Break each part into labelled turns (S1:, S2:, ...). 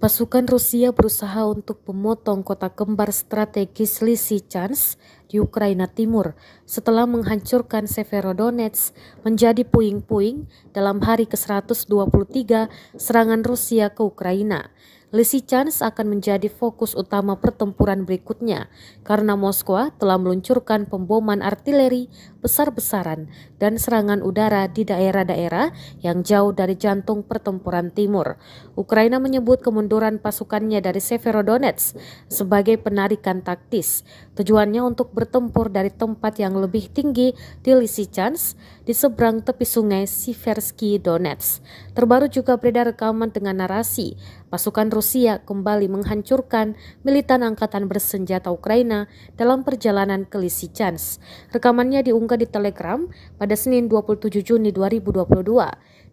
S1: Pasukan Rusia berusaha untuk memotong kota kembar strategis Lysychansk di Ukraina Timur setelah menghancurkan Severodonetsk menjadi puing-puing dalam hari ke-123 serangan Rusia ke Ukraina. Lysychansk akan menjadi fokus utama pertempuran berikutnya karena Moskwa telah meluncurkan pemboman artileri besar-besaran dan serangan udara di daerah-daerah yang jauh dari jantung pertempuran timur. Ukraina menyebut kemunduran pasukannya dari Severodonetsk sebagai penarikan taktis. Tujuannya untuk bertempur dari tempat yang lebih tinggi di Lysychansk di seberang tepi sungai Siversky Donetsk. Terbaru juga beredar rekaman dengan narasi pasukan Rusia kembali menghancurkan militan angkatan bersenjata Ukraina dalam perjalanan ke Lysychansk. Rekamannya diunggah di Telegram pada Senin 27 Juni 2022.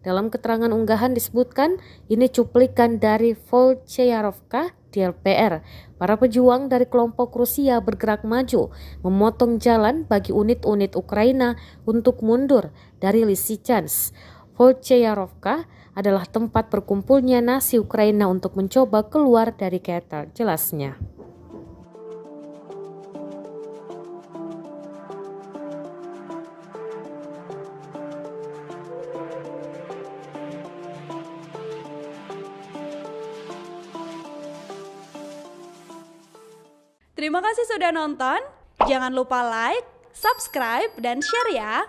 S1: Dalam keterangan unggahan disebutkan ini cuplikan dari Volcheyarovka di LPR. Para pejuang dari kelompok Rusia bergerak maju, memotong jalan bagi unit-unit Ukraina untuk mundur dari Lysychansk. Volcheyarovka adalah tempat berkumpulnya nasi Ukraina untuk mencoba keluar dari Kiev, jelasnya.
S2: Terima kasih sudah nonton. Jangan lupa like, subscribe, dan share ya.